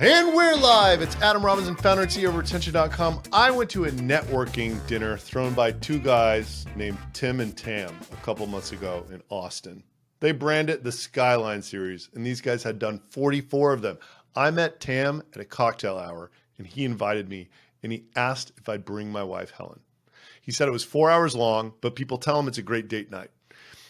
And we're live. It's Adam Robinson, founder and CEO of Retention.com. I went to a networking dinner thrown by two guys named Tim and Tam a couple months ago in Austin. They brand it the Skyline Series, and these guys had done 44 of them. I met Tam at a cocktail hour, and he invited me, and he asked if I'd bring my wife, Helen. He said it was 4 hours long, but people tell him it's a great date night.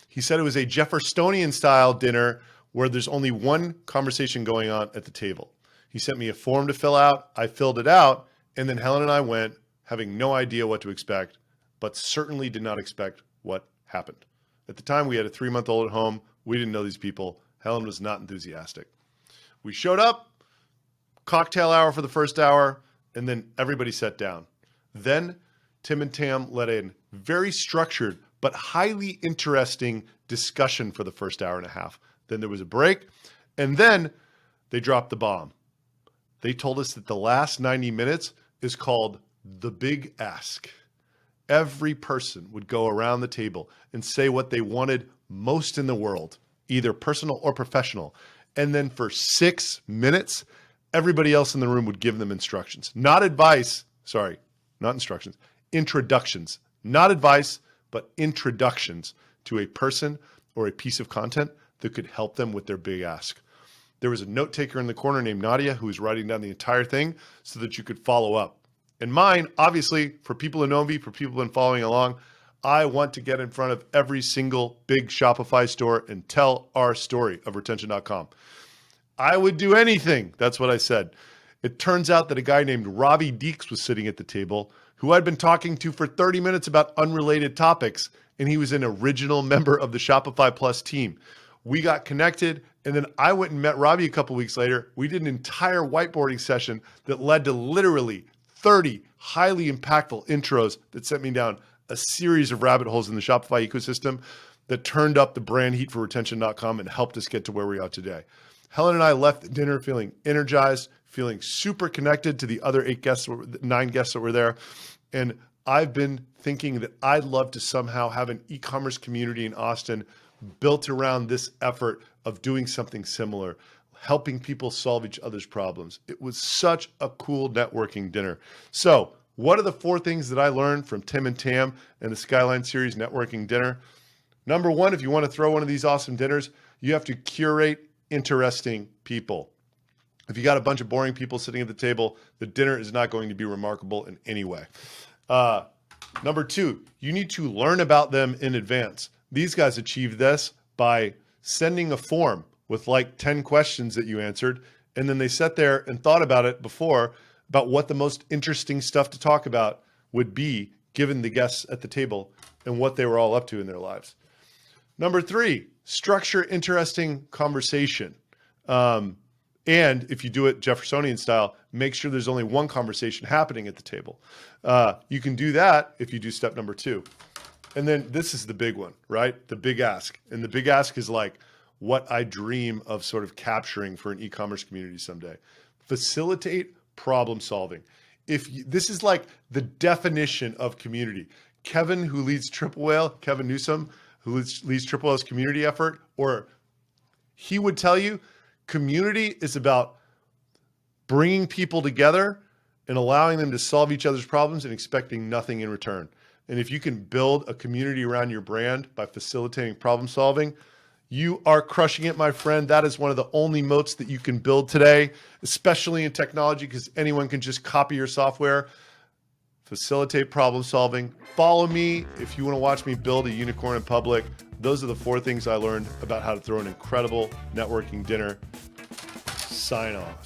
He said it was a Jeffersonian-style dinner where there's only one conversation going on at the table. He sent me a form to fill out. I filled it out, and then Helen and I went, having no idea what to expect, but certainly did not expect what happened. At the time, we had a 3-month-old at home. We didn't know these people. Helen was not enthusiastic. We showed up, cocktail hour for the first hour, and then everybody sat down. Then Tim and Tam led a very structured but highly interesting discussion for the first hour and a half. Then there was a break, and then they dropped the bomb. They told us that the last 90 minutes is called the Big Ask. Every person would go around the table and say what they wanted most in the world, either personal or professional. And then for 6 minutes, everybody else in the room would give them instructions. Not advice, sorry, not instructions, introductions. Not advice, but introductions to a person or a piece of content that could help them with their big ask. There was a note taker in the corner named Nadia who was writing down the entire thing so that you could follow up. And mine, obviously, for people who know me, for people who have been following along, I want to get in front of every single big Shopify store and tell our story of Retention.com. I would do anything. That's what I said. It turns out that a guy named Robbie Deeks was sitting at the table who I'd been talking to for 30 minutes about unrelated topics, and he was an original member of the Shopify Plus team. We got connected, and then I went and met Robbie a couple weeks later. We did an entire whiteboarding session that led to literally 30 highly impactful intros that sent me down a series of rabbit holes in the Shopify ecosystem that turned up the brand heat for Retention.com and helped us get to where we are today. Helen and I left the dinner feeling energized, feeling super connected to the other 9 guests that were there. And I've been thinking that I'd love to somehow have an e-commerce community in Austin built around this effort of doing something similar, helping people solve each other's problems. It was such a cool networking dinner. So what are the 4 things that I learned from Tim and Tam and the Skyline Series networking dinner? Number 1, if you want to throw one of these awesome dinners, you have to curate interesting people. If you got a bunch of boring people sitting at the table, the dinner is not going to be remarkable in any way. Number 2, you need to learn about them in advance. These guys achieved this by sending a form with like 10 questions that you answered, and then they sat there and thought about it before, about what the most interesting stuff to talk about would be given the guests at the table and what they were all up to in their lives. Number 3, structure interesting conversation. And if you do it Jeffersonian style, make sure there's only one conversation happening at the table. You can do that if you do step number 2. And then this is the big one, right? The big ask. And the big ask is like what I dream of sort of capturing for an e-commerce community someday. Facilitate problem solving. This is like the definition of community. Kevin, who leads Triple Whale, Kevin Newsom, who leads Triple Whale's community effort, or he would tell you, community is about bringing people together and allowing them to solve each other's problems and expecting nothing in return. And if you can build a community around your brand by facilitating problem solving, you are crushing it, my friend. That is one of the only moats that you can build today, especially in technology, because anyone can just copy your software. Facilitate problem solving. Follow me if you want to watch me build a unicorn in public. Those are the 4 things I learned about how to throw an incredible networking dinner. Sign off.